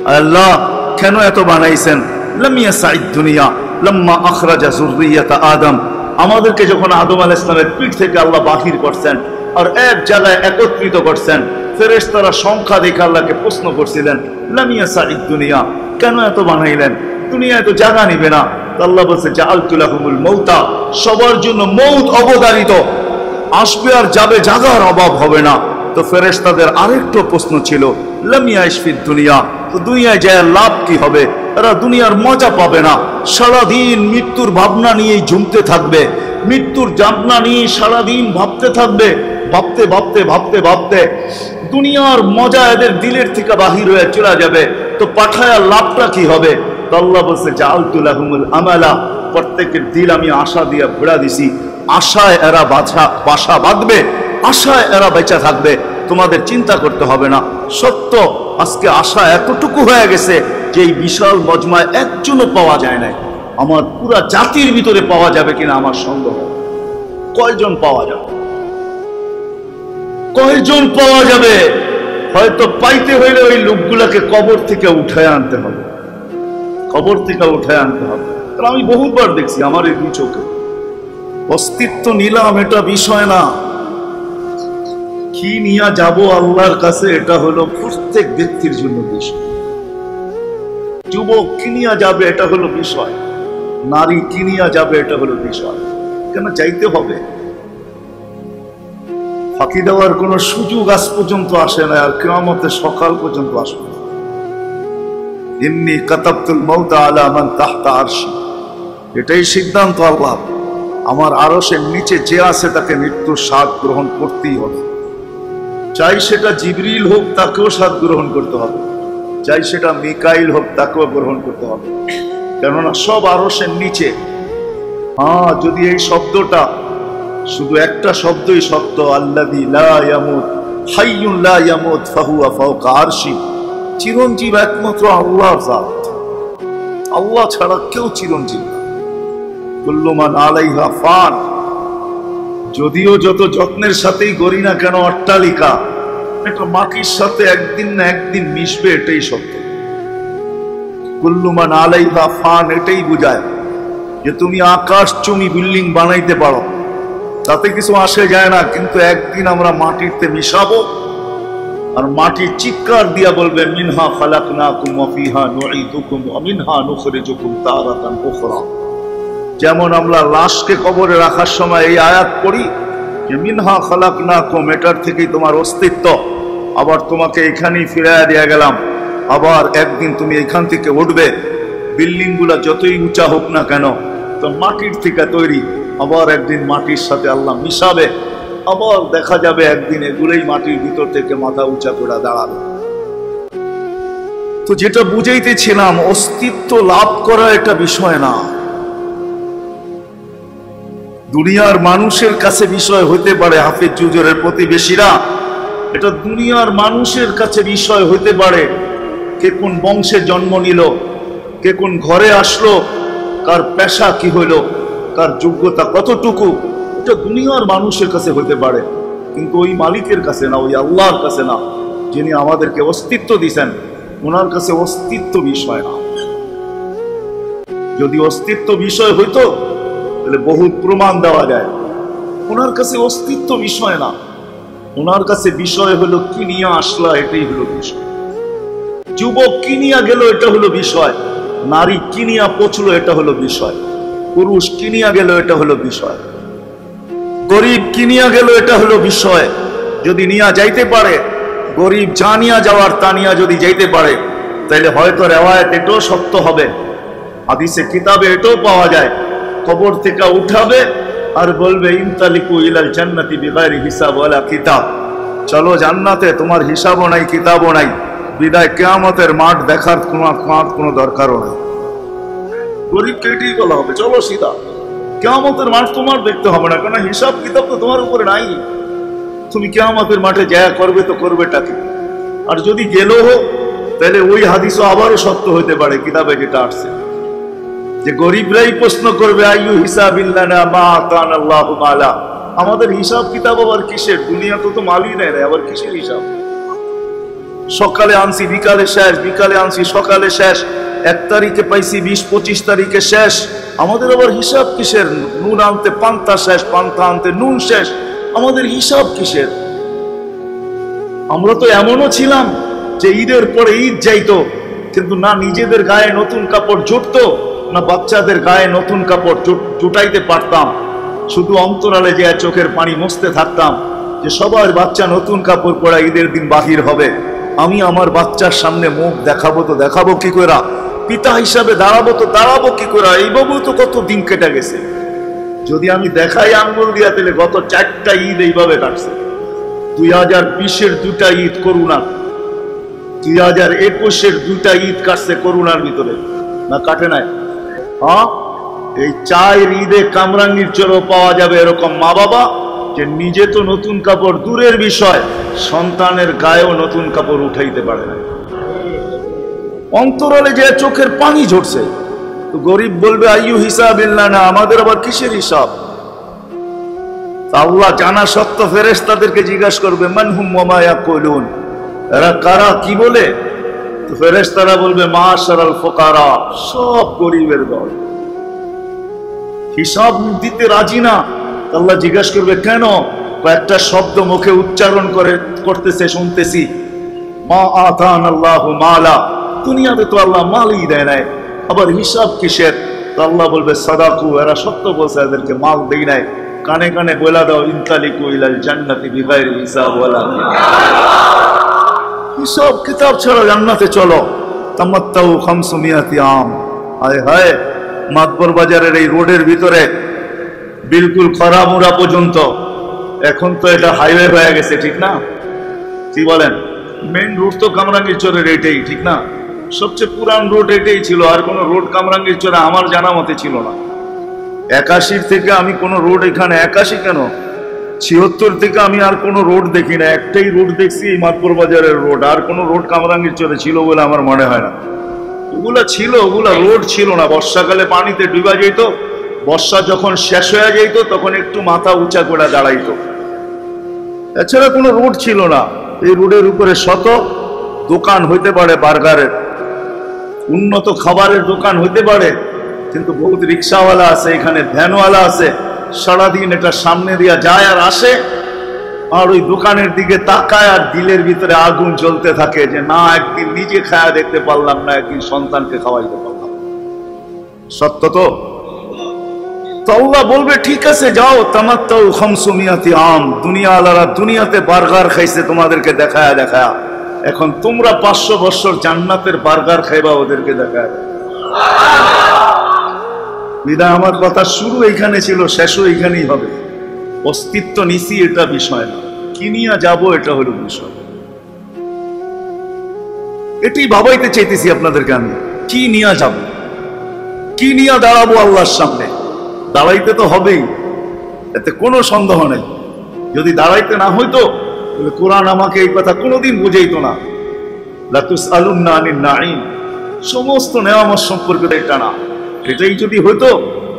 আল্লাহ কেন এত বানাইছেন? লাম ইয়াসাইদ দুনিয়া লাম্মা আখরাজা যুররিয়াতা আদম, আমাদেরকে যখন আদম আলাইহিস সালামের পিঠ থেকে আল্লাহ বাহির করছেন আর এক জায়গায় একত্রিত করছেন, ফেরেশতারা সংখ্যা দেখে আল্লাহকে প্রশ্ন করছিলেন, লাম ইয়াসাইদ দুনিয়া, কেন এত বানাইলেন? দুনিয়া এত জায়গা নিবে না। আল্লাহ বলছে জাআলতু লাহুমুল মাউতা, সবার জন্য মউত অবধারিত, আসবে আর যাবে, জায়গার অভাব হবে না। তো ফেরেশতাদের আরেকটা প্রশ্ন ছিল, লাম ইয়াইশ ফিদ দুনিয়া, তো দুনিয়ায় যায় লাভ কি হবে? এরা দুনিয়ার মজা পাবে না, সারাদিন মৃত্যুর ভাবনা নিয়েই ঝুমতে থাকবে, মৃত্যুর ভাবনা নিয়ে সারাদিন ভাবতে থাকবে, ভাবতে ভাবতে ভাবতে ভাবতে দুনিয়ার মজা এদের দিলের থেকে বাহির হয়ে চলে যাবে। তো পাঠায়া লাভটা কি হবে? তো আল্লাহ বলছে জাআলতু লাহুমুল আমালা, প্রত্যেকের দিল আমি আশা দিয়ে ভরা দিছি, আশায় এরা বাসা বাঁধবে, আশায় এরা বেঁচে থাকবে, তোমাদের চিন্তা করতে হবে না। সত্য আজকে আশা এতটুকু হয়ে গেছে যে এই বিশাল মজমায় একজনও পাওয়া যায় না। আমার পুরা জাতির ভিতরে পাওয়া যাবে কিনা আমার সন্দেহ। কয়জন পাওয়া যাবে? কয়জন পাওয়া যাবে? হয়তো পাইতে হইলে ওই লোকগুলাকে কবর থেকে উঠায় আনতে হবে, কবর থেকে উঠায় আনতে হবে। কারণ আমি বহুবার দেখছি আমার এই দুই চোখে। অস্তিত্ব নিলাম এটা বিষয় না, কি নিয়ে যাব আল্লাহর কাছে এটা হলো প্রত্যেক ব্যক্তির জন্য বিষয়। যুবক কি নিয়ে যাবে এটা হলো বিষয়, নারী কি নিয়ে যাবে এটা হলো বিষয়। কেন যাইতে হবে? ফাঁকি দেওয়ার কোন সুযোগ আজ পর্যন্ত আসে না, আর কিয়ামতের সকাল পর্যন্ত আসবে। ইন্নী কাতাবতুল মাউতা আলা মান তাহতা আরশি, এটাই সিদ্ধান্ত আল্লাহ। আমার আরশের নিচে যে আছে তাকে মৃত্যুর স্বাদ গ্রহণ করতেই হবে। চাই সেটা জিবরিল হোক, তাকেও স্বাদ গ্রহণ করতে হবে, চাই সেটা মিকাইল হোক, তাকেও গ্রহণ করতে হবে, কেননা সব আরশের নিচে। হ্যাঁ, যদি এই শব্দটা শুধু একটা শব্দই সত্য, আল্লাযী লা ইয়ামুত হাইয়ুন লা ইয়ামুত ফাহুয়া ফাওকা আরশি, চিরঞ্জীব একমাত্র আল্লাহর জাত, আল্লাহ ছাড়া কেউ চিরঞ্জীব না। কুল্লু মান আলাইহা ফান, যদিও যত যত্নের সাথেই গড়ি না কেন অট্টালিকা, এটা মাটির সাথে একদিন না একদিন মিশবে, এটাই সত্য। কুল্লু মান আলাইহা ফান এটাই বোঝায় যে তুমি আকাশ চুমি বিল্ডিং বানাইতে পারো, তাতে কিছু আসে যায় না, কিন্তু একদিন আমরা মাটিতে মিশাবো, আর মাটি চিৎকার দিয়া বলবে মিনহা খালাকনাকুম ওয়া ফিহা নুঈদুকুম ওয়া মিনহা নুখরিজুকুম তারাতান উখরা। যেমন আমরা লাশকে কবরে রাখার সময় এই আয়াত পড়ি যে মিনহা খালাকনাকুম, এটার থেকেই তোমার অস্তিত্ব, আবার তোমাকে এখানেই ফিরাইয়া দিয়া গেলাম, আবার একদিন তুমি এখান থেকে উঠবে। বিল্ডিং গুলা যতই উঁচা হোক না কেন, তো মাটির থেকে তৈরি, আবার একদিন মাটির সাথে আল্লাহ মিশাবে, আবার দেখা যাবে একদিন এগুলোই মাটির ভিতর থেকে মাথা উঁচা করে দাঁড়াবে। তো যেটা বুঝাইতেছিলাম, অস্তিত্ব লাভ করা এটা বিষয় না, দুনিয়ার মানুষের কাছে বিষয় হইতে পারে। হাফিজ জুজরের প্রতিবেশীরা, এটা দুনিয়ার মানুষের কাছে বিষয় হইতে পারে। কে কোন বংশে জন্ম নিল, কে কোন ঘরে আসলো, কার পেশা কি হইল, কার যোগ্যতা কতটুকু, এটা দুনিয়ার মানুষের কাছে হইতে পারে, কিন্তু ওই মালিকের কাছে না, ওই আল্লাহর কাছে না, যিনি আমাদেরকে অস্তিত্ব দিয়েছেন, ওনার কাছে অস্তিত্ব বিষয় না। যদি অস্তিত্ব বিষয় হইতো তাহলে বহুত প্রমাণ দেওয়া যায়। ওনার কাছে অস্তিত্ব বিষয় না, ওনার কাছে বিষয় হলো কি নিয়ে আসলা, এটাই হলো বিষয়। যুবক কি নিয়ে গেল, এটা হলো বিষয়। নারী কি নিয়ে পৌঁছলো, এটা হলো বিষয়। পুরুষ কি নিয়ে গেল, এটা হলো বিষয়। গরিব কি নিয়ে গেল, এটা হলো বিষয়। যদি নিয়া যাইতে পারে, গরিব যা নিয়া যাওয়ার তা নিয়া যদি যাইতে পারে, তাহলে হয়তো রেওয়ায়াত এটাও সত্য হবে, হাদিসে কিতাবে এটাও পাওয়া যায়। কবর থেকে উঠাবে আর বলবে ইনতালিকু ইলাল জান্নাতি বিগাইরি হিসাব ওয়ালা কিতাব, চলো জান্নাতে, তোমার হিসাবও নাই কিতাবও নাই, বিদায় কিয়ামতের মাঠ দেখার কোনো দরকারও নেই। গরিবকে এটাই বলা হবে, চলো সিধা, কিয়ামতের মাঠ তোমার দেখতে হবে না, কারণ হিসাব কিতাব তো তোমার উপরে নাই। তুমি কিয়ামতের মাঠে যা করবে তো করবেটাকে। আর যদি গেল হোক, তাহলে ওই হাদিসও আবারও সত্য হইতে পারে, কিতাবে যেটা আসছে যে গরিবরাই প্রশ্ন করবে আইয়ু হিসাবিল্লানা মা আতানাল্লাহু মালা, আমাদের হিসাব কিতাব আবার কিসের? দুনিয়া তো মালই নেয়, আবার কিসের হিসাব? সকালে আনছি বিকালে শেষ, বিকালে আনছি সকালে শেষ, 1 তারিখে পাইছি 20-25 তারিখে শেষ। আমাদের আবার হিসাব কিসের? নুন আনতে পান্তা শেষ, পান্তা আনতে নুন শেষ, আমাদের হিসাব কিসের? আমরা তো এমনও ছিলাম যে ঈদের পরে ঈদ যাইতো, কিন্তু না নিজেদের গায়ে নতুন কাপড় জুটতো, না বাচ্চাদের গায়ে নতুন কাপড় জুটাইতে পারতাম। শুধু অন্তরালে যে চোখের পানি মুছতে থাকতাম যে সবার বাচ্চা নতুন কাপড় পরা ঈদের দিন বাহির হবে, আমি আমার বাচ্চার সামনে মুখ দেখাবো তো দেখাবো কি করে? পিতা হিসাবে দাঁড়াবো তো দাঁড়াবো কি করে? এইভাবে তো কত দিন কেটে গেছে। যদি আমি দেখাই আঙ্গুল দিয়া, তাহলে গত 4টা ঈদ এইভাবে কাটছে। 2020-এর 2টা ঈদ করোনার, 2021-এর 2টা ঈদ কাটছে করোনার ভিতরে, না কাটে নাই? হ্যাঁ, এই 4 ঈদে কামরাঙ্গীর চলো পাওয়া যাবে এরকম মা বাবা যে নিজে তো নতুন কাপড় দূরের বিষয়, সন্তানের গায়েও নতুন কাপড় উঠাইতে পারে না। অন্তরালে যে চোখের পানি ঝরছে। তো গরিব বলবে আইয়ু হিসাবিল্লাহ, না আমাদের আবার কিসের হিসাব? আল্লাহ জানা সত্য ফেরেশতাদেরকে জিজ্ঞাসা করবে মানহুম ওয়া মা ইয়াকুলুন, এরা কারা, কি বলে? তো ফেরেশতারা বলবে মাশারাল ফুকারা, সব গরিবের দল। হিসাব দিতে রাজি না। আল্লাহ জিজ্ঞাসা করবে কেন? কয়েকটা শব্দ মুখে উচ্চারণ করতেছে শুনতেছি, মা আতান আল্লাহু মালা, দুনিয়াতে তো আল্লাহ মালই দেয় নাই, আবার হিসাব কিসের? তো আল্লাহ বলবে সাদাকু, এরা সত্য বলছে, এদেরকে মাল দেই নাই। কানে কানে বলে দাও ইনতালিকু ইলাল জান্নাতি বিগাইরি হিসাব ওয়ালা হিসাব কিতাব ছাড়া জান্নাতে চলো। তামাত্তাউ 500 আম। হায় হায়, মাতবর বাজারের এই রোডের ভিতরে বিলকুল খরামুরা পর্যন্ত, এখন তো এটা হাইওয়ে হয়ে গেছে, ঠিক না? কি বলেন? মেইন রোড তো কামরাঙ্গীর চরের এটাই, ঠিক না? সবচেয়ে পুরান রোড এটাই ছিল, আর কোনো রোড কামরাঙ্গীর চরে আমার জানা মতে ছিল না। 81 থেকে আমি কোনো রোড এখানে, 81 কেন 76 থেকে আমি আর কোনো রোড দেখি না। একটাই রোড দেখছি, এই মাতবর বাজারের রোড, আর কোনো রোড কামরাঙ্গীর চরে ছিল বলে আমার মনে হয় না। ওগুলা ছিল, ওগুলা রোড ছিল না। বর্ষাকালে পানিতে ডুবা যেত, বর্ষা যখন শেষ হয়ে যেত তখন একটু মাথা উঁচা করে দাঁড়াইতো, এছাড়া কোনো রোড ছিল না। এই রোডের উপরে শত দোকান হইতে পারে, বার্গারের উন্নত খাবারের দোকান হইতে পারে, কিন্তু বহুত রিক্সাওয়ালা আছে, এখানে ভ্যানওয়ালা আছে, সারাদিন এটা সামনে দিয়া যায় আর আসে, আর ওই দোকানের দিকে তাকায় আর দিলের ভিতরে আগুন জ্বলতে থাকে যে না একদিন নিজে খায়া দেখতে পারলাম না, একদিন সন্তানকে খাওয়াইতে পারলাম। সত্য তো? আল্লাহ বলবে ঠিক আছে যাও, তামাত্তাউ 500 আম। দুনিয়া আলারা দুনিয়াতে বার্গার খাইছে তোমাদেরকে দেখায়া দেখায়া, এখন তোমরা 500 বছর জান্নাতের বার্গার খাইবা ওদেরকে দেখায়। বিদায় আমার কথা শুরু এইখানে ছিল, শেষও এইখানেই হবে। অস্তিত্ব নিছি এটা বিষয় না, কি নিয়ে যাবো এটা হলো বিষয়। এটি ভাবাইতে চাইতেছি আপনাদেরকে আমি, কি নিয়ে যাব, কি নিয়ে দাঁড়াবো আল্লাহর সামনে। দাঁড়াইতে তো হবেই, এতে কোনো সন্দেহ নেই। যদি দাঁড়াইতে না হইতো তাহলে কোরআন আমাকে এই কথা কোনোদিন বুঝাইতো না। লা তুসআলুন্না আনিন নাঈম, সমস্ত নেয়ামত সম্পর্কে এটা না। এটাই যদি হইতো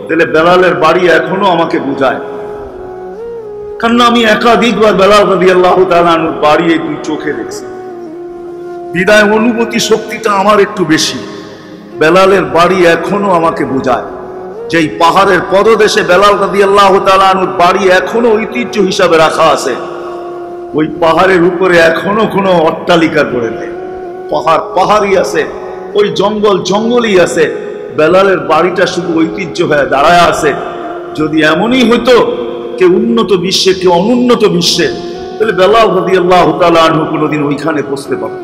তাহলে বেলালের বাড়ি এখনো আমাকে বুঝায়, কারণ আমি একাধিকবার বেলাল রাদিয়াল্লাহু তাআলা আনহুর বাড়ি এই 2 চোখে দেখছি। বিদায় অনুভূতি শক্তিটা আমার একটু বেশি। বেলালের বাড়ি এখনো আমাকে বুঝায়, যেই পাহাড়ের পদদেশে বেলাল রাদিয়াল্লাহু তাআলা আনহুর বাড়ি এখনো ঐতিহ্য হিসাবে রাখা আছে, ওই পাহাড়ের উপরে এখনো কোনো অট্টালিকা করে নেই। পাহাড় পাহাড়ই আছে, ওই জঙ্গল জঙ্গলই আছে, বেলালের বাড়িটা শুধু ঐতিহ্য হয়ে দাঁড়ায় আছে। যদি এমনই হইতো কেউ উন্নত বিশ্বে কেউ অনুন্নত বিশ্বে, তাহলে বেলাল রাদিয়াল্লাহু তাআলা আনহু কোনোদিন ওইখানে পৌঁছতে পারত,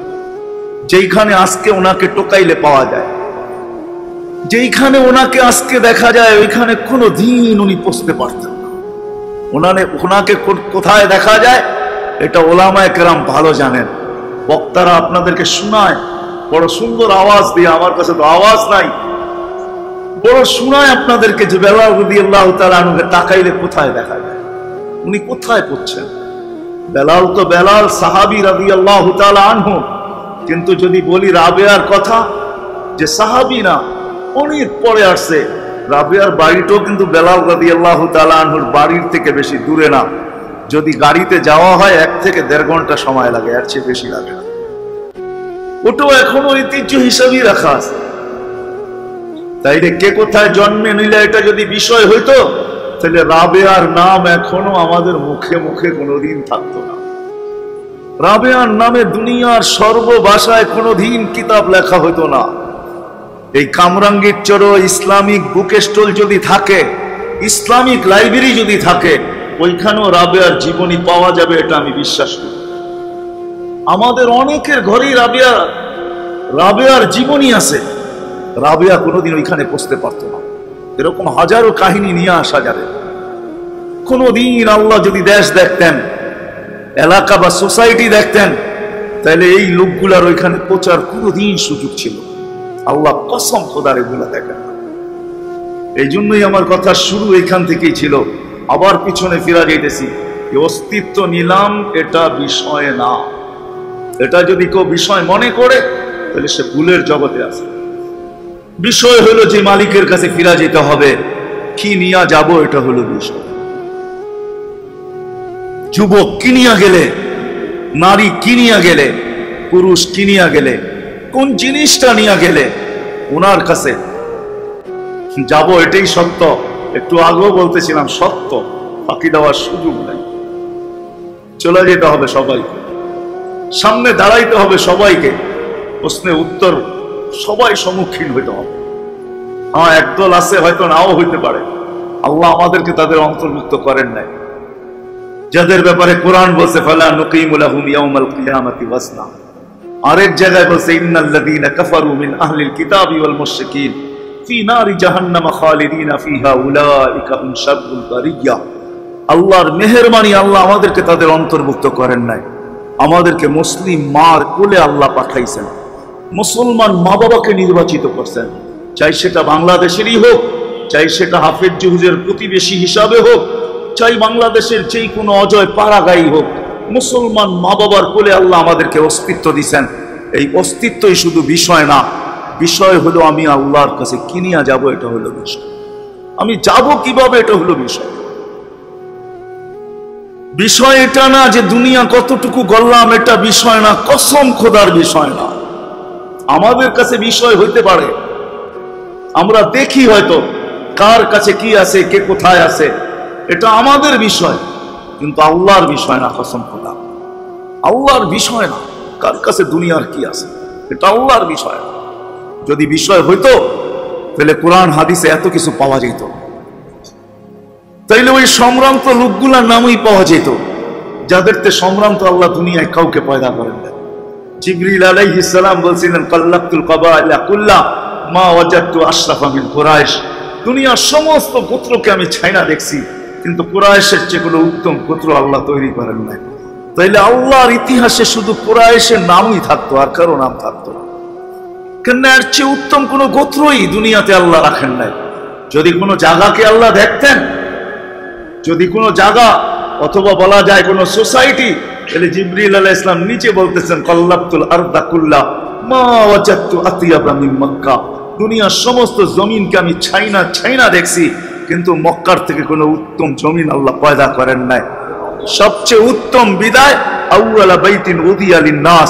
যেইখানে আজকে ওনাকে টোকাইলে পাওয়া যায়, যেইখানে ওনাকে আজকে দেখা যায় ওইখানে কোনো দিন উনি পৌঁছতে পারতেন না। ওনাকে কোথায় দেখা যায় এটা ওলামায়ে কেরাম ভালো জানেন। বক্তারা আপনাদেরকে শোনায় বড় সুন্দর আওয়াজ দিয়ে, আমার কাছে তো আওয়াজ নাই, বড় শোনায় আপনাদেরকে যে বেলাল রাদিয়াল্লাহু তাআলা আনহুকে তাকাইলে কোথায় দেখা যায়, উনি কোথায় পড়ছেন। বেলাল তো বেলাল সাহাবী রাদিয়াল্লাহু তাআলা আনহু, কিন্তু যদি বলি রাবেয়ার কথা, যে সাহাবী না, অনেক পরে আসছে। রাবেয়ার বাড়িটাও কিন্তু বেলাল রাদিয়াল্লাহু তাআলা আনহুর বাড়ির থেকে বেশি দূরে না। যদি গাড়িতে যাওয়া হয় 1 থেকে 1.5 ঘন্টা সময় লাগে, এর চেয়ে বেশি লাগে না। ওটাও এখনো ঐতিহ্য হিসাবেই রাখা আছে। তাইলে কে কোথায় জন্মে নিলে এটা যদি বিষয় হইতো, তাহলে রাবেয়ার নাম এখনো আমাদের মুখে মুখে কোনোদিন থাকতো না। রাবেয়ার নামে দুনিয়ার সর্ব ভাষায় কোনোদিন কিতাব লেখা হইতো না। এই কামরাঙ্গীর চরো ইসলামিক বুক স্টল যদি থাকে, ইসলামিক লাইব্রেরি যদি থাকে, ওইখানেও রাবেয়ার জীবনী পাওয়া যাবে, এটা আমি বিশ্বাস করি। আমাদের অনেকের ঘরেই রাবেয়ার জীবনী আছে। রাবেয়া কোনোদিন ওইখানে পৌঁছতে পারতো না। এরকম হাজারো কাহিনী নিয়ে আসা যাবে। কোনোদিন আল্লাহ যদি দেশ দেখতেন, এলাকা বা সোসাইটি দেখতেন, তাহলে এই লোকগুলার ওইখানে পৌঁছার কোনোদিন সুযোগ ছিল। আল্লাহ কসম খোদার এগুলা দেখেন। এই জন্যই আমার কথা শুরু এখান থেকেই ছিল, আবার পিছনে ফিরা যাইতেছি। অস্তিত্ব নিলাম, এটা বিষয় না। এটা যদি কেউ বিষয় মনে করে, তাহলে সে ভুলের জগতে আছে। বিষয় হলো যে মালিকের কাছে ফিরা যেতে হবে, কি নিয়ে যাব, এটা হলো বিষয়। যুবক কিনিয়া গেলে, নারী কিনিয়া গেলে, পুরুষ কিনিয়া গেলে, কোন জিনিসটা নিয়ে গেলে ওনার কাছে যাব, এটাই সত্য। একটু আগেও বলতেছিলাম, সত্য, ফাঁকি দেওয়ার সুযোগ নাই। চলে যেতে হবে সবাইকে, সামনে দাঁড়াইতে হবে সবাইকে, প্রশ্নে উত্তর সবাই সম্মুখীন হইতে হবে। হ্যাঁ, একদল আছে হয়তো নাও হইতে পারে, আল্লাহ আমাদেরকে তাদের অন্তর্ভুক্ত করেন নাই, যাদের ব্যাপারে কোরআন বলছে ফালা নুকিমু লাহুম ইয়াউমাল কিয়ামাতি ওয়াজনা। আরেক জায়গায় বলছে ইন্নাল্লাযীনা কাফারু মিন আহলিল কিতাবি ওয়াল মুশরিকিন ফি নারি জাহান্নাম খালিদিনা ফিহা উলাইকা হুম শাররুল বারিয়া। আল্লাহর মেহেরবানি, আল্লাহ আমাদেরকে তাদের অন্তর্ভুক্ত করেন নাই। আমাদেরকে মুসলিম মার কোলে আল্লাহ পাঠাইছেন, মুসলমান মা বাবাকে নির্বাচিত করছেন, চাই সেটা বাংলাদেশেরই হোক, চাই সেটা হাফেজ জুহুজের প্রতিবেশী হিসাবে হোক, চাই বাংলাদেশের যেই কোনো অজয় পাড়াগাই হোক, মুসলমান মা বাবার কোলে আল্লাহ আমাদেরকে অস্তিত্ব দিচ্ছেন। এই অস্তিত্বই শুধু বিষয় না, বিষয় হলো আমি আল্লাহর কাছে কি নিয়ে যাব, এটা হলো বিষয়। আমি যাব কিভাবে, এটা হলো বিষয়। বিষয় এটা না যে দুনিয়া কতটুকু গড়লাম, এটা বিষয় না, কসম খোদার বিষয় না। আমাদের কাছে বিষয় হইতে পারে, আমরা দেখি হয়তো কার কাছে কি আছে, কে কোথায় আছে, এটা আমাদের বিষয়, কিন্তু আল্লাহর বিষয় না। কসম খোদা, আল্লাহর বিষয় না কার কাছে দুনিয়ার কি আছে, এটা আল্লাহর বিষয়। যদি বিষয় হইতো, তাহলে কোরআন হাদিসে এত কিছু পাওয়া যেত, তাইলে ওই সম্ভ্রান্ত লোকগুলার নামই পাওয়া যেত, যাদেরতে সম্ভ্রান্ত আল্লাহ দুনিয়ায় কাউকে পয়দা করেন না। জিবরিল আলাইহিস সালাম বলছিলেন কাল্লাতুল কাবাইলা কুল্লা মা ওয়াজাদতু আশরাফা মিন কুরাইশ। দুনিয়ার সমস্ত গোত্রকে আমি ছাইনা দেখছি, কিন্তু কুরাইশের চেয়ে কোনো উত্তম গোত্র আল্লাহ তৈরি করেন নাই। তাইলে আল্লাহর ইতিহাসে শুধু কুরাইশের নামই থাকতো, আর কারো নাম থাকতো না। কেন এর চেয়ে উত্তম কোনো গোত্রই দুনিয়াতে আল্লাহ রাখেন নাই। যদি কোনো জায়গাকে আল্লাহ দেখতেন, যদি কোনো জায়গা অথবা বলা যায় কোনো সোসাইটি, তাহলে জিবরিল আলাইহিস সালাম নিচে বলতেছেন কাল্লাতুল আরদা কুল্লা মা ওয়াজাদতু আতিয়াবা মিন মক্কা। দুনিয়ার সমস্ত জমিনকে আমি ছাইনা দেখছি, কিন্তু মক্কার থেকে কোনো উত্তম জমিন আল্লাহ পয়দা করেন নাই। সবচেয়ে উত্তম বিদায় আউয়ালা বাইতিন উদিয়া লিন-নাস,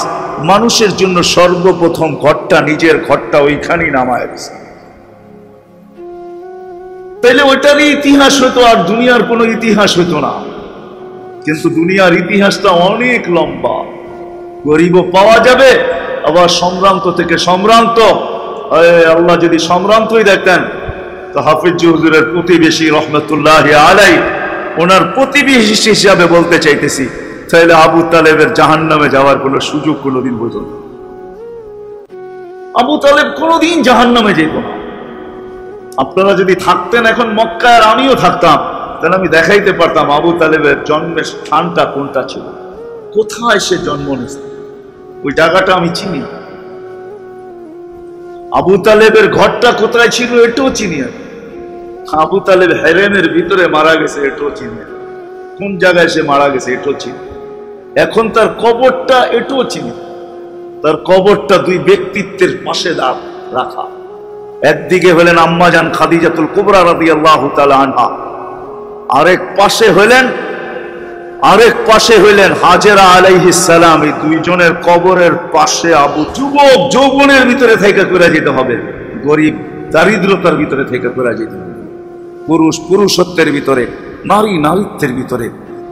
মানুষের জন্য সর্বপ্রথম ঘরটা, নিজের ঘরটা ওইখানেই নামায় দিয়েছে। তাইলে ওইটারই ইতিহাস হতো, আর দুনিয়ার কোনো ইতিহাস হতো না। কিন্তু দুনিয়ার ইতিহাসটা অনেক লম্বা। গরিবও পাওয়া যাবে, আবার সম্ভ্রান্ত থেকে সম্ভ্রান্ত। আল্লাহ যদি সম্ভ্রান্তই দেখতেন, তো হাফিজ হুজুরের প্রতিবেশী রহমতুল্লাহি আলাইহি, ওনার প্রতিবেশী হিসাবে বলতে চাইতেছি, তাহলে আবু তালেবের জাহান্নামে যাওয়ার কোনো সুযোগ কোনোদিন হতো না। আবু তালেব কোনোদিন জাহান্নামে যেত না। আপনারা যদি থাকতেন এখন মক্কায়, আর আমিও থাকতাম, তাহলে আমি দেখাইতে পারতাম আবু তালেবের জন্মের স্থানটা কোনটা ছিল, কোথায় সে জন্ম নিয়েছে, ওই জায়গাটা আমি চিনি। আবু তালেবের ঘরটা কোথায় ছিল এটাও চিনি। আবু তালেব হেরেমের ভিতরে মারা গেছে এটাও চিনি, কোন জায়গায় সে মারা গেছে এটাও চিনি। এখন তার কবরটা এটাও চিনি। তার কবরটা দুই ব্যক্তিত্বের পাশে রাখা। একদিকে হলেন আম্মাজান খাদিজাতুল কুবরা রাদিয়াল্লাহু তাআলা আনহা, আরেক পাশে হলেন আরেক পাশে হইলেন হাজেরা আলাইহিস সালাম। এই দুইজনের কবরের পাশে আবু। যুবক যৌবনের ভিতরে থেকে করে যেতে হবে, গরিব দারিদ্রতার ভিতরে থেকে করে যেতে হবে, পুরুষ পুরুষত্বের ভিতরে, নারী নারীত্বের ভিতরে,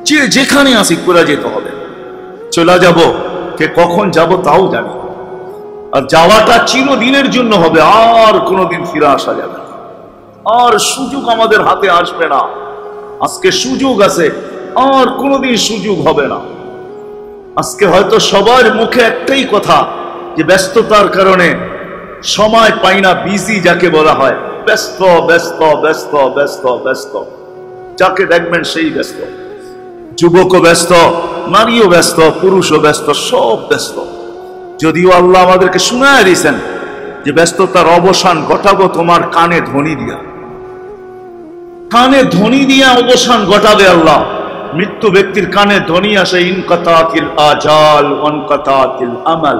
যে যেখানে আসি করে যেতে হবে। চলে যাব, কে কখন যাব তাও জানি। আর যাওয়াটা চিরদিনের জন্য হবে, আর কোনোদিন ফিরে আসা যাবে না, আর সুযোগ আমাদের হাতে আসবে না। আজকে সুযোগ আছে, আর কোনোদিন সুযোগ হবে না। আজকে হয়তো সবার মুখে একটাই কথা, যে ব্যস্ততার কারণে সময় পাই না, বিজি যাকে বলা হয়, ব্যস্ত ব্যস্ত ব্যস্ত ব্যস্ত ব্যস্ত, যাকে দেখবেন সেই ব্যস্ত। যুবকও ব্যস্ত, নারীও ব্যস্ত, পুরুষও ব্যস্ত, সব ব্যস্ত। যদিও আল্লাহ আমাদেরকে শুনায় দিয়েছেন যে ব্যস্ততার অবসান ঘটাবো তোমার কানে ধ্বনি দিয়া, কানে ধ্বনি দিয়া অবসান ঘটাবে আল্লাহ। মৃত্যু ব্যক্তির কানে ধ্বনি আসে, ইনকাতাতিল আজাল ওয়ানকাতাতিল আমাল,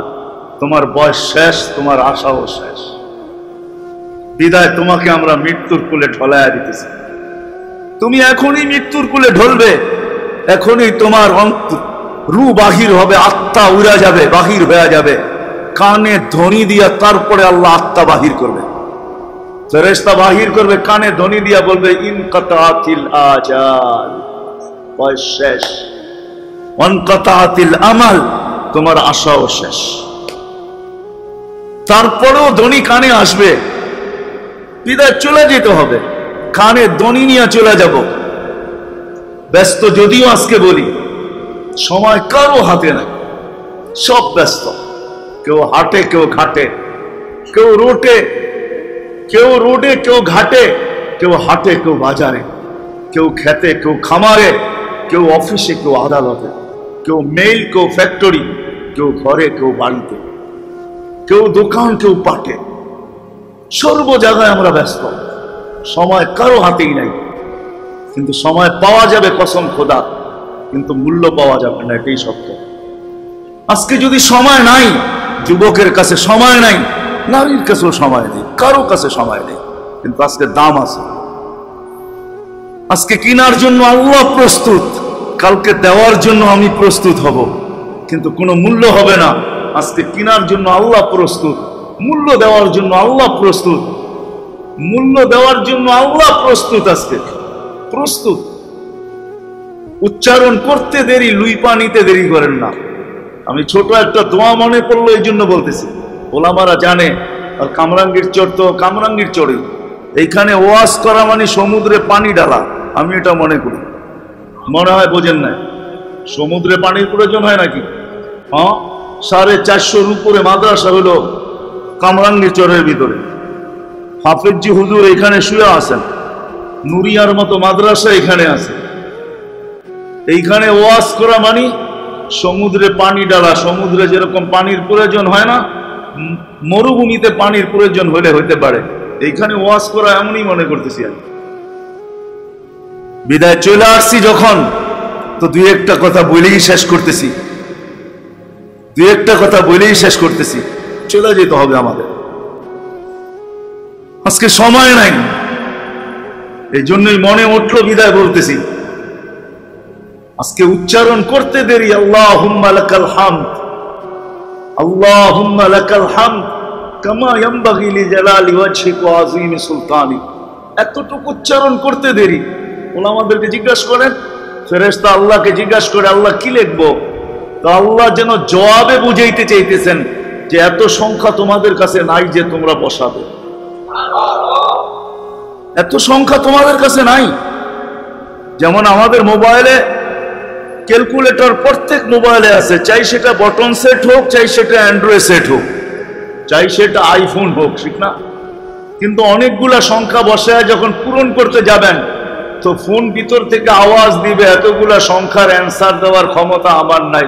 তোমার বয়স শেষ, তোমার আশাও শেষ। বিদায় তোমাকে আমরা মৃত্যুর কোলে ঢলাইয়া দিতেছি। তুমি এখনই মৃত্যুর কোলে ঢলবে, এখনই তোমার রূহ বাহির হবে, আত্মা উড়া যাবে, বাহির হয়ে যাবে। কানে ধ্বনি দিয়া তারপরে আল্লাহ আত্মা বাহির করবে, ফেরেশতা বাহির করবে, কানে ধ্বনি দিয়া বলবে ইনকাতাতিল আজাল, বয়স শেষ, ওয়ানকাতাতিল আমাল, তোমার আশাও শেষ। তারপরেও ধ্বনি কানে আসবে, বিদায় চলে যেতে হবে, কানে ধ্বনি নিয়ে চলে যাব। ব্যস্ত যদিও আজকে বলি, সময় কারো হাতে নাই, সব ব্যস্ত। কেউ হাটে, কেউ ঘাটে, কেউ রোডে, কেউ রোডে, কেউ ঘাটে, কেউ হাটে, কেউ বাজারে, কেউ খেতে, কেউ খামারে, কেউ অফিসে, কেউ আদালতে, কেউ মেইল, কেউ ফ্যাক্টরি, কেউ ঘরে, কেউ বাড়িতে, কেউ দোকান, কেউ পাটে, সর্ব জায়গায় আমরা ব্যস্ত। সময় কারো হাতেই নাই, কিন্তু সময় পাওয়া যাবে কসম খোদা, কিন্তু মূল্য পাওয়া যাবে না, এটাই সত্য। আজকে যদি সময় নাই, যুবকের কাছে সময় নাই, নারীর কাছেও সময় নেই, কারো কাছে সময় নেই, কিন্তু আজকে দাম আছে। আজকে কেনার জন্য আল্লাহ প্রস্তুত, কালকে দেওয়ার জন্য আমি প্রস্তুত হব, কিন্তু কোনো মূল্য হবে না। আজকে কেনার জন্য আল্লাহ প্রস্তুত, মূল্য দেওয়ার জন্য আল্লাহ প্রস্তুত, মূল্য দেওয়ার জন্য আল্লাহ প্রস্তুত, আজকে প্রস্তুত। উচ্চারণ করতে দেরি, লুই পানিতে দেরি করেন না। আমি ছোট একটা দোয়া মনে পড়লো, এই জন্য বলতেছি। ওলামারা জানে, আর কামরাঙ্গীর চর তো কামরাঙ্গীর চরে, এইখানে ওয়াজ করা মানে সমুদ্রে পানি ডালা। আমি এটা মনে করি, মনে হয় বোঝেন না, সমুদ্রে পানির প্রয়োজন হয় নাকি? হ্যাঁ, 450 উপরে মাদ্রাসা হলো কামরাঙ্গীর চরের ভিতরে। হাফেজজি হুজুর এখানে শুয়ে আছেন, নুরিয়ার মতো মাদ্রাসা এখানে আছে। এইখানে ওয়াজ করা মানে সমুদ্রে পানি ডালা। সমুদ্রে যেরকম পানির প্রয়োজন হয় না, মরুভূমিতে পানির প্রয়োজন হলে হইতে পারে, এইখানে ওয়াজ করা এমনই মনে করতেছি আমি। বিদায় চলে আসছি যখন, তো দুই একটা কথা বলেই শেষ করতেছি, দুই একটা কথা বলেই শেষ করতেছি। চলে যেতে হবে আমাদের, আজকে সময় নাই, এই জন্যই মনে উঠলো বিদায় বলতেছি। আজকে উচ্চারণ করতে দেরি, আল্লাহুম্মা লাকাল হামদ, আল্লাহুম্মা লাকাল হামদ কামা ইয়ানবাগি লিজালালি ওয়াজহিকা ওয়া আযীমি সুলতানি। এতটুকু উচ্চারণ করতে দেরি। ওলামাদেরকে জিজ্ঞাসা করেন, ফেরেশতা আল্লাহকে জিজ্ঞাসা করে আল্লাহ কি লিখবো, তো আল্লাহ যেন জবাবে বুঝাইতে চাইতেছেন যে এত সংখ্যা তোমাদের কাছে নাই যে তোমরা বসাবে, এত সংখ্যা তোমাদের কাছে নাই। যেমন আমাদের মোবাইলে ক্যালকুলেটর প্রত্যেক মোবাইলে আছে, চাই সেটা বটন সেট হোক, চাই সেটা অ্যান্ড্রয়েড সেট হোক, চাই সেটা আইফোন হোক, ঠিক না? কিন্তু অনেকগুলা সংখ্যা বসায় যখন পূরণ করতে যাবেন, তো ফোন ভিতর থেকে আওয়াজ দিবে, এতগুলা সংখ্যার অ্যান্সার দেওয়ার ক্ষমতা আমার নাই,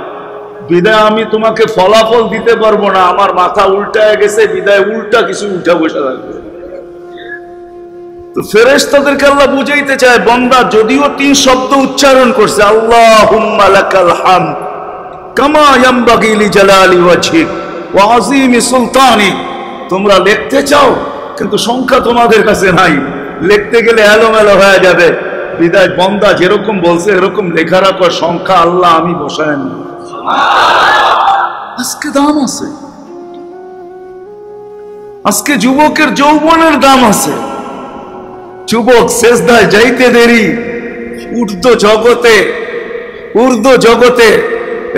বিদায় আমি তোমাকে ফলাফল দিতে পারবো না, আমার মাথা উল্টায় গেছে, বিদায় উল্টা কিছু উঠা বসে থাকবে। তো ফেরেশতাদেরকে আল্লাহ বুঝাইতে চায়, বান্দা যদিও 3 শব্দ উচ্চারণ করছে, আল্লাহুম্মা লাকাল হামদ কামা ইয়ানবাগি লিজালালি ওয়াজহিক ওয়া আযীমি সুলতানি, তোমরা লিখতে চাও কিন্তু সংখ্যা তোমাদের কাছে নাই, লিখতে গেলে এলোমেলো হয়ে যাবে, বিদায় বন্দা যেরকম বলছে এরকম লেখা রাখার সংখ্যা আল্লাহ আমি বসায় না। আজকে দাম আছে, আজকে যুবকের যৌবনের দাম আছে। যুবক সেজদায় যাইতে দেরি, ঊর্ধ্ব জগতে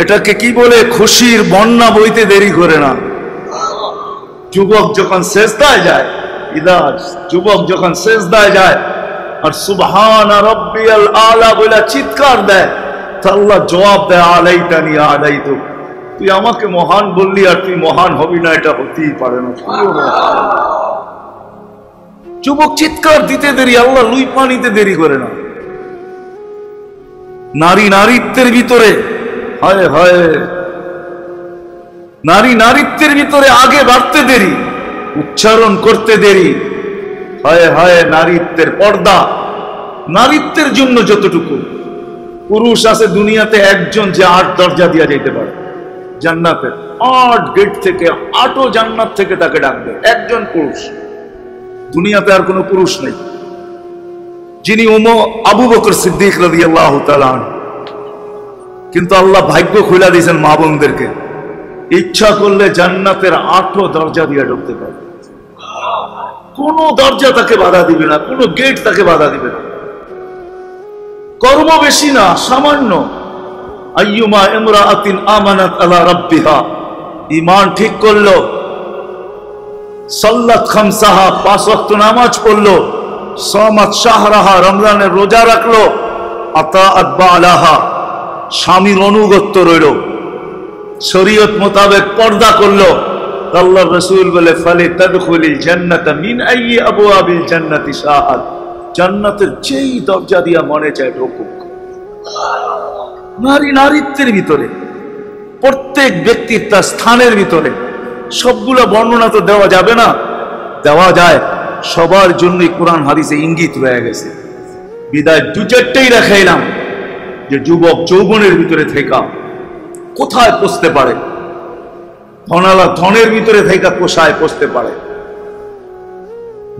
এটাকে কি বলে, খুশির বন্যা বইতে দেরি করে না। যুবক যখন সেজদায় যায়, যুবক যখন সেজদায় যায় আর সুবহান রাব্বিয়াল আলা বলে চিৎকার দেয়, তা আল্লাহ জবাব দেয় আলাইতানি আলাইতু, তুই আমাকে মহান বললি আর তুই মহান হবি না, এটা হতেই পারে না। যুবক চিৎকার দিতে দেরি, আল্লাহ লুই পানিতে দেরি করে না। নারী নারীত্বের ভিতরে, হায় হায়, নারী নারীত্বের ভিতরে আগে বাড়তে দেরি, উচ্চারণ করতে দেরি, হায় হায়। নারীত্বের পর্দা, নারীত্বের জন্য যতটুকু পুরুষ আছে দুনিয়াতে একজন যে 8 দরজা দিয়া যাইতে পারে জান্নাতের, 8 গেট থেকে 8ও জান্নাত থেকে তাকে ডাকবে একজন পুরুষ। দুনিয়াতে আর কোনো পুরুষ নেই যিনি আবু বকর সিদ্দিক রাদিয়াল্লাহু তাআলা আনহু। কিন্তু আল্লাহ ভাগ্য খুলে দিয়েছেন মা বোনদেরকে, ইচ্ছা করলে জান্নাতের 8ও দরজা দিয়ে ঢুকতে পারে, কোনো দরজা তাকে বাধা দিবে না, কোনো গেট তাকে বাধা দিবে না। কর্ম বেশি না, সামান্য। আইয়ুমা ইমরাআতিন আমানাত আলা রাব্বিহা, ঈমান ঠিক করলো, সাল্লাত খামসাহা, 5 ওয়াক্ত নামাজ পড়লো, সামাত শাহরাহা, রমজানের রোজা রাখলো, আতাআত বালাহা, স্বামীর অনুগত্য রইল, শরীয়ত মোতাবেক পর্দা করলো। আল্লাহর রাসূল বলে ফালি তাদখুলিল জান্নাতা মিন আইয়ি আবওয়াবিল জান্নাতি শাআত, জান্নাতের যেই দরজা দিয়া মনে চায় ঢুকুক। নারী নারীত্বের ভিতরে, প্রত্যেক ব্যক্তির তার স্থানের ভিতরে, সবগুলো বর্ণনা তো দেওয়া যাবে না, দেওয়া যায়, সবার জন্যই কোরআন হাদিসে ইঙ্গিত রয়ে গেছে। বিদায় 2-4টেই দেখাইলাম যে যুবক যৌবনের ভিতরে থেকে কোথায় পৌঁছতে পারে, ধনালা ধনের ভিতরে থেকে কোথায় পৌঁছতে পারে,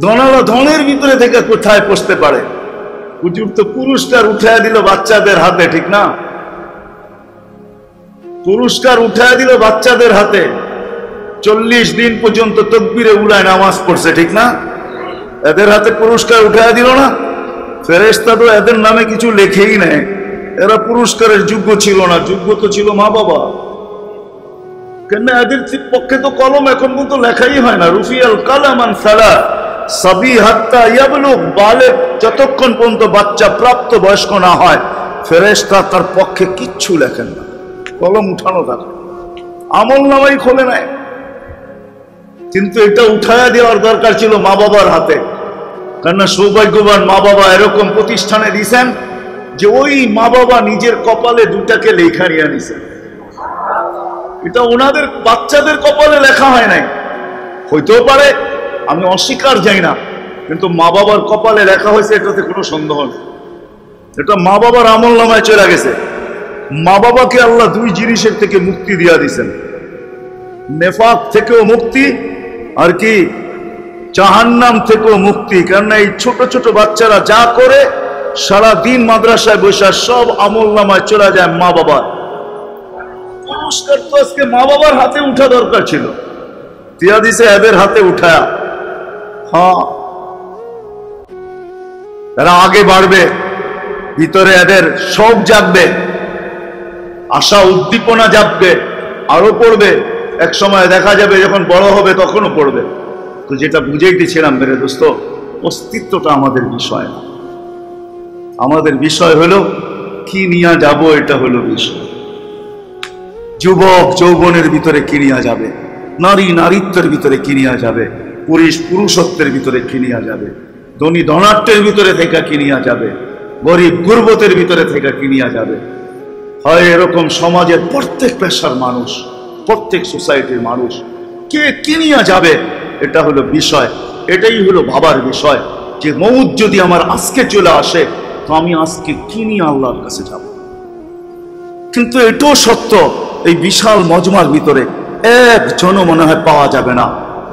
ধনালা ধনের ভিতরে থেকে কোথায় পৌঁছতে পারে। হুজুর তো পুরস্কার উঠায় দিল বাচ্চাদের হাতে, ঠিক না? পুরস্কার উঠায় দিল বাচ্চাদের হাতে, 40 দিন পর্যন্ত তাকবীরে উলায় নামাজ পড়ছে, ঠিক না? এদের হাতে পুরস্কার উঠায় দিল না? ফেরেশতা তো এদের নামে কিছু লেখেই নেয়, এরা পুরস্কারের যোগ্য ছিল না, যোগ্য তো ছিল মা বাবা। কেন এদের পক্ষে তো কলম এখন পর্যন্ত লেখাই হয় না। রুফিয়াল কালামান সালা সাবি হাত্তা ইয়াবলুগ বালেগ, যতক্ষণ পর্যন্ত বাচ্চা প্রাপ্ত বয়স্ক না হয় ফেরেশতা তার পক্ষে কিচ্ছু লেখেন না, কলম উঠানো থাকে, আমল নামাই খোলে নাই। কিন্তু এটা উঠায়া দেওয়ার দরকার ছিল মা বাবার হাতে, কেননা সৌভাগ্যবান মা বাবা এরকম প্রতিষ্ঠানে দিয়েছেন যে ওই মা বাবা নিজের কপালে 2টাকে লেখা নিয়ে নিছেন। এটা ওনাদের বাচ্চাদের কপালে লেখা হয় নাই, হইতেও পারে, আমি অস্বীকার যাই না, কিন্তু মা বাবার কপালে লেখা হয়েছে এটাতে কোনো সন্দেহ নেই। এটা মা বাবার আমল নামায় চলে গেছে। মা বাবাকে আল্লাহ 2 জিনিসের থেকে মুক্তি দিয়া দিয়েছেন, নেফাক থেকেও মুক্তি আর কি জাহান্নাম থেকেও মুক্তি। কেননা এই ছোট ছোট বাচ্চারা যা করে সারা দিন মাদ্রাসায় বসে সব আমল নামায় চলে যায় মা বাবার। পুরস্কার তো আজকে মা বাবার হাতে উঠা দরকার ছিল, দিয়া দিছে এদের হাতে উঠায়া। হ্যাঁ, এরা আগে বাড়বে, ভিতরে এদের শোক জাগবে, আশা উদ্দীপনা জাগবে, আরো পড়বে। এক সময় দেখা যাবে যখন বড় হবে তখনও পড়বে। তো যেটা বুঝাইতেছিলাম মেরে দোস্ত, অস্তিত্বটা আমাদের বিষয় না, আমাদের বিষয় হলো কি নিয়ে যাব, এটা হলো বিষয়। যুবক যৌবনের ভিতরে কি নিয়ে যাবে, নারী নারীত্বের ভিতরে কি নিয়ে যাবে, পুরুষ পুরুষত্বের ভিতরে কি নিয়ে যাবে, ধনী ধনাঢ্যের ভিতরে থেকে কি নিয়ে যাবে, গরিব গুরবতের ভিতরে থেকে কি নিয়ে যাবে। হয় এরকম সমাজের প্রত্যেক পেশার মানুষ, প্রত্যেক সোসাইটির মানুষ কে কি নিয়ে যাবে, এটা হলো বিষয়। এটাই হলো ভাবার বিষয় যে মউত যদি আমার আজকে চলে আসে তো আমি আজকে কি নিয়ে আল্লাহর কাছে যাব। কিন্তু এটাও সত্য, এই বিশাল মজমার ভিতরে একজনও মনে হয় পাওয়া যাবে না,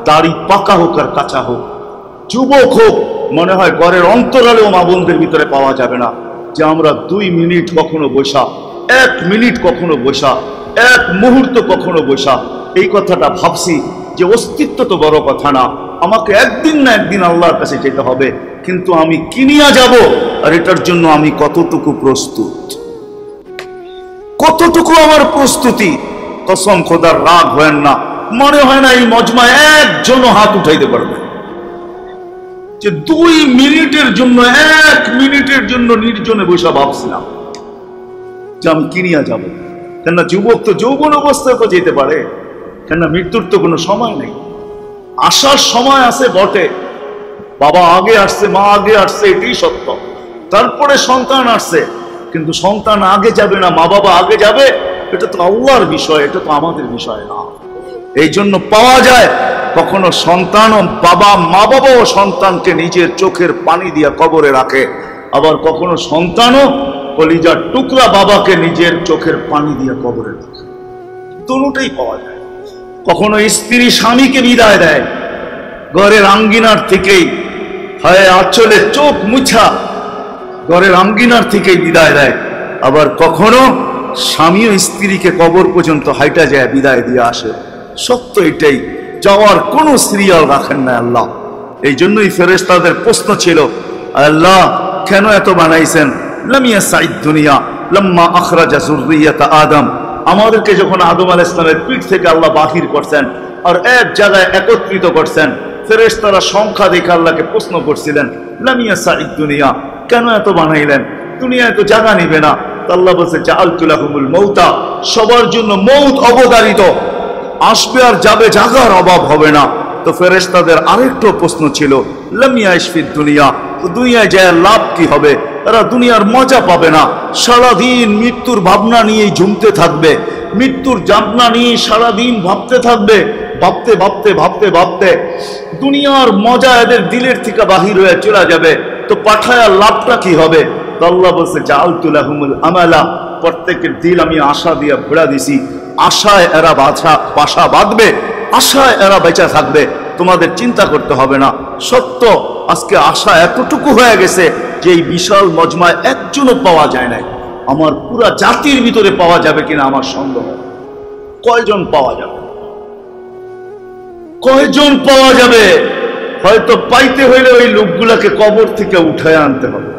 দাড়ি পাকা হোক আর কাঁচা হোক, যুবক হোক মনে হয় ঘরের অন্তরালেও মা বোনদের ভিতরে পাওয়া যাবে না যে আমরা 2 মিনিট কখনো বসা, 1 মিনিট কখনো বসা, 1 মুহূর্ত কখনো বসা এই কথাটা ভাবছি যে অস্তিত্ব তো বড় কথা না, আমাকে একদিন না একদিন আল্লাহর কাছে যেতে হবে, কিন্তু আমি কি নিয়ে যাব আর এটার জন্য আমি কতটুকু প্রস্তুত, কতটুকু আমার প্রস্তুতি। কসম খোদার, রাগ হয় না, মনে হয় না এই মজমায় একজনও হাত উঠাইতে পারবে যে 2 মিনিটের জন্য, 1 মিনিটের জন্য নির্জনে বসে ভাবছিলাম যে আমি কি নিয়ে যাব। কেননা যুবক তো যৌবন অবস্থায় তো যেতে পারে, কেননা মৃত্যুর তো কোনো সময় নেই। আসার সময় আছে বটে, বাবা আগে আসছে, মা আগে আসছে, এটাই সত্য। তারপরে সন্তান আসছে, কিন্তু সন্তান আগে যাবে না, মা বাবা আগে যাবে, এটা তো আল্লাহর বিষয়, এটা তো আমাদের বিষয় না। এই জন্য পাওয়া যায় কখনো সন্তানও বাবা, মা বাবাও সন্তানকে নিজের চোখের পানি দিয়ে কবরে রাখে, আবার কখনো সন্তানও কলিজার টুকরা বাবাকে নিজের চোখের পানি দিয়ে কবরে রাখে। দুটোই পাওয়া যায়। কখনো স্ত্রী স্বামীকে বিদায় দেয় ঘরের আঙ্গিনার থেকেই, হয় আঁচলে চোখ মুছা ঘরের আঙ্গিনার থেকেই বিদায় দেয়, আবার কখনো স্বামীও স্ত্রীকে কবর পর্যন্ত হাইটা যায় বিদায় দিয়ে আসে। সত্য এটাই, যাওয়ার কোনো সিরিয়াল রাখেন না আল্লাহ। এই জন্যই ফেরেশতাদের প্রশ্ন ছিল, আল্লাহ কেন এত বানাইছেন? লামিয়া সাইদ দুনিয়া লাম্মা আখরাজা যুররিয়াতা আদম, আমাদেরকে যখন আদম আলাইহিস সালামের পিঠ থেকে আল্লাহ বাহির করছেন আর এক জায়গায় একত্রিত করছেন, ফেরেশতারা সংখ্যা দেখে আল্লাহকে প্রশ্ন করছিলেন, লামিয়া সাইদ দুনিয়া, কেন এত বানাইলেন? দুনিয়ায় তো জায়গা নিবে না। আল্লাহ বলছে, জাআলতু লাহুমুল মৌতা, সবার জন্য মৌত অবধারিত, আসবে আর যাবে, জায়গার অভাব হবে না। তো ফেরেশতাদের আরেকটা প্রশ্ন ছিল, লামিয়া ইশফিদ দুনিয়া, দুনিয়ায় যায় লাভ কি হবে? এরা দুনিয়ার মজা পাবে না, সারাদিন মৃত্যুর ভাবনা নিয়েই ঝুমতে থাকবে, মৃত্যুর ভাবনা নিয়ে সারাদিন ভাবতে থাকবে, ভাবতে ভাবতে ভাবতে ভাবতে দুনিয়ার মজা এদের দিলের থেকে বাহির হয়ে চলে যাবে, তো পাঠায়া লাভটা কি হবে? তো আল্লাহ বলছে, জাআলতু লাহুমুল আমালা, প্রত্যেকের দিল আমি আশা দিয়ে ভরা দিছি, আশায় এরা বাসা বাঁধবে, আশায় এরা বেঁচে থাকবে, তোমাদের চিন্তা করতে হবে না। সত্য আজকে আশা এতটুকু হয়ে গেছে যে এই বিশাল মজমায় একজনও পাওয়া যায় না। আমার পুরা জাতির ভিতরে পাওয়া যাবে কিনা আমার সন্দেহ। কয়জন পাওয়া যাবে? কয়জন পাওয়া যাবে? হয়তো পাইতে হইলে ওই লোকগুলাকে কবর থেকে উঠায় আনতে হবে,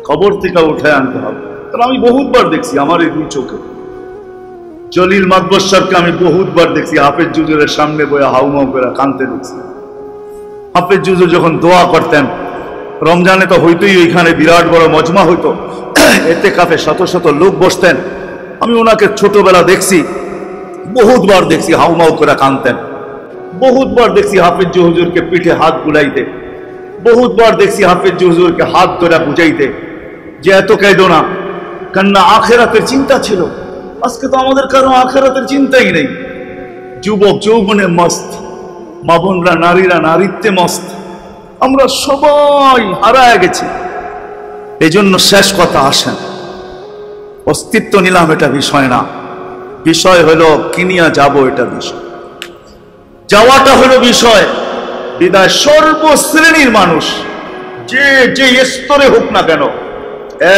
কবর থেকে উঠায় আনতে হবে। কারণ আমি বহুতবার দেখছি আমার এই 2 চোখে, জলিল মাদবর সাহেবকে আমি বহুতবার দেখছি হাফেজ জুজুরের সামনে বইয়া হাউমাউ করে কাঁদতে দেখছি। হাফেজ জুজুর যখন দোয়া করতেন, রমজানে তো হইতোই, ওইখানে বিরাট বড় মজমা হইতো, এতে কাফে শত শত লোক বসতেন। আমি ওনাকে ছোটবেলা দেখছি, বহুতবার দেখছি হাউমাউ করে কাঁদতেন, বহুতবার দেখছি হাফেজ হুজুরকে পিঠে হাত বুলাইতে, বহুতবার দেখছি হাফেজ হুজুরকে হাত ধরে বুঝাইতে যে এত কাঁদো না, কেননা আখেরাতের চিন্তা ছিল। আজকে তো আমাদের কারো আখেরাতের চিন্তাই নেই। যুবক যৌবনে মস্ত, মা বোনরা নারীরা নারীত্বে মস্ত, আমরা সবাই হারায় গেছি। এই জন্য শেষ কথা আসেন, অস্তিত্ব নিলাম এটা বিষয় না, বিষয় হলো কিনিয়া যাব, এটা বিষয়, যাওয়াটা হলো বিষয়। বিদায় সর্বশ্রেণীর মানুষ যে যে স্তরে হোক না কেন,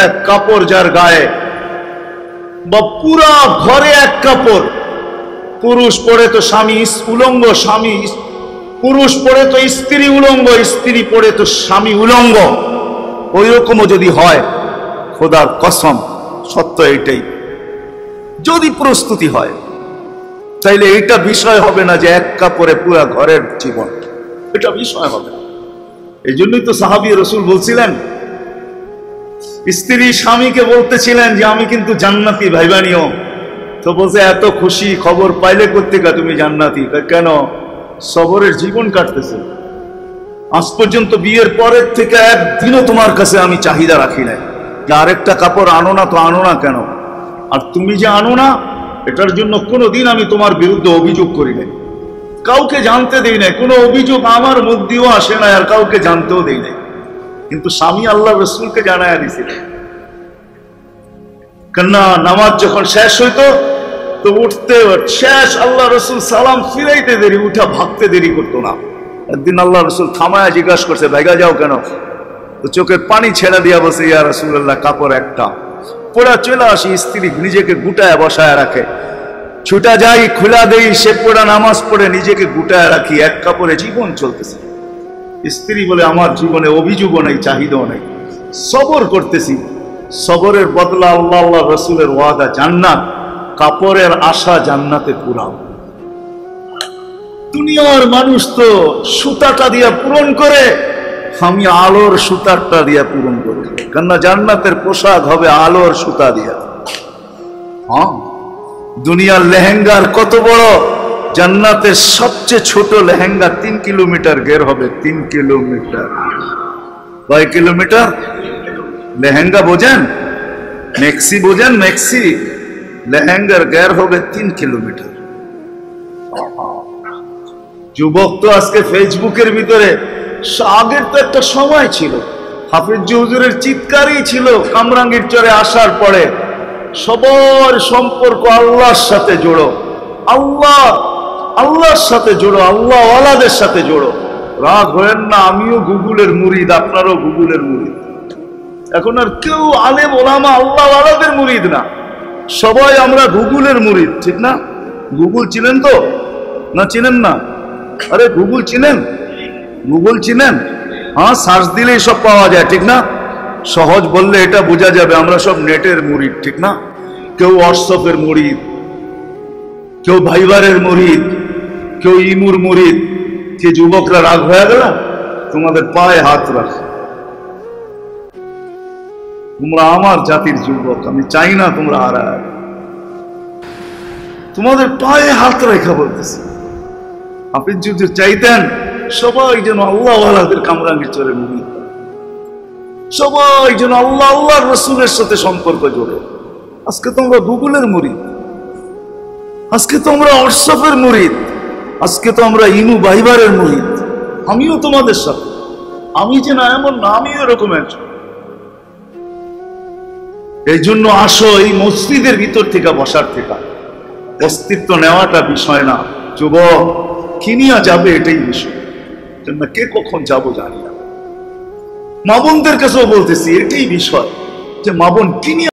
এক কাপড় যার গায়ে বা পুরা ঘরে এক কাপড়, পুরুষ পড়ে তো স্বামী উলঙ্গ, স্বামী পুরুষ পড়ে তো স্ত্রী উলঙ্গ, স্ত্রী পড়ে তো স্বামী উলঙ্গ, ওই রকমও যদি হয়, খোদার কসম সত্য এইটাই, যদি প্রস্তুতি হয় তাইলে এটা বিষয় হবে না যে এক কাপড়ে পুরা ঘরের জীবন, এটা বিষয় হবে না। এই জন্যই তো সাহাবী রাসূল বলছিলেন, স্ত্রী স্বামীকে বলতেছিলেন যে আমি কিন্তু জান্নাতি ভাইবানিও, তো বলছে এত খুশি খবর পাইলে কোত্থেকে তুমি জান্নাতি? কেন? সবরের জীবন কাটতেছে, আজ পর্যন্ত বিয়ের পরের থেকে একদিনও তোমার কাছে আমি চাহিদা রাখি নাই যে আরেকটা কাপড় আনো না, তো আনো না কেন? আর তুমি যে আনো না এটার জন্য কোনোদিন আমি তোমার বিরুদ্ধে অভিযোগ করি নাই, কাউকে জানতে দেই নাই, কোনো অভিযোগ আমার মুখ দিয়েও আসে না, আর কাউকে জানতেও দেই নাই। কিন্তু স্বামী আল্লাহ রসুলকে জানায়া দিছিলেন, কেননা নামাজ যখন শেষ হইতো তো উঠতে শেষ, আল্লাহ রসুল সালাম ফিরাইতে দেরি, উঠা ভাগতে দেরি করতো না, একদিন আল্লাহ রসুল থামায় জিজ্ঞাসা করছে, ভাইগা যাও কেন? তো চোখের পানি ছেড়ে দিয়া বসে, ইয়া রাসূলুল্লাহ কাপড় একটা পোড়া চলে আসি। স্ত্রী নিজেকে গুটায় বসায় রাখে, ছুটা যাই খোলা দেই, সে পোড়া নামাজ পড়ে নিজেকে গুটায় রাখি, এক কাপড়ে জীবন চলতেছে। স্ত্রী বলে আমার জীবনে অভিযোগও নেই, চাহিদাও নেই, সবর করতেছি। সবরের বদলা আল্লাহ আল্লাহ রসুলের ওয়াদা জান্নাত, কাপড়ের আশা জান্নাতে পুরাও। দুনিয়ার মানুষ তো সুতাটা দিয়া পূরণ করে, আমি আলোর সুতারটা দিয়া পূরণ করি, কেননা জান্নাতের পোশাক হবে আলোর সুতা দিয়া। হ্যাঁ, দুনিয়ার লেহেঙ্গার কত বড়, জান্নাতের সবচেয়ে ছোট লেহেঙ্গা 3 কিলোমিটার গের হবে। 3 কিলোমিটার। কয় কিলোমিটার? লেহেঙ্গা বোঝেন? মেক্সি বোঝেন? মেক্সি লেহেঙ্গার গের হবে 3 কিলোমিটার। যুবক তো আজকে ফেসবুকের ভিতরে, আগের তো একটা সময় ছিল, হাফিজ হুজুরের চিৎকারই ছিল কামরাঙ্গীর চরে আসার পরে, সবার সম্পর্ক আল্লাহর সাথে জোড়ো, আল্লাহর সাথে জোড়ো, আল্লাহ ওয়ালাদের সাথে জোড়ো। রাগ হয়েন না, আমিও গুগলের মুরিদ, আপনারও গুগলের মুরিদ। এখন আর কেউ আলেম ওলামা আল্লাহ ওয়ালাদের মুরিদ না, সবাই আমরা গুগলের মুরিদ, ঠিক না? গুগল চিনেন তো না? চিনেন না? আরে গুগল চিনেন? গুগল চিনেন? হ্যাঁ, সার্চ দিলেই সব পাওয়া যায়, ঠিক না? সহজ বললে এটা বোঝা যাবে আমরা সব নেটের মুরিদ, ঠিক না? কেউ হোয়াটসঅ্যাপের মুরিদ, কেউ ভাইবারের মুরিদ, কেউ ইমুর মুরিদ। কে যুবকরা রাগ হয়ে গেল? তোমাদের পায়ে হাত রাখ, তোমরা আমার জাতির যুবক, আমি চাই না তোমরা হারায়। তোমাদের পায়ে হাত রেখা বলতেছি, আপনি যদি চাইতেন সবাই যেন আল্লাহ ওয়ালাদের কামরাঙ্গীর চরে মুরিদ, সবাই যেন আল্লাহ আল্লাহর রসুলের সাথে সম্পর্ক জোড়ে। আজকে তোমরা গুগলের মুরিদ, আজকে তোমরা হোয়াটসঅ্যাপের মুরিদ, আজকে তো আমরা ইনু ভাইবারের মুরিদ। আমিও তোমাদের সাথে, আমি যে না এমন না, আমিও এরকম একজন। এই জন্য আসো, এই মসজিদের ভিতর থেকে বসার থেকে অস্তিত্ব নেওয়াটা বিষয় না। যুবক কিনিয়া যাবে এটাই বিষয়, কে কখন যাবো জানি না। মা বোনদের কাছেও বলতেছি এটাই বিষয়, যে মা বোন কিনিয়া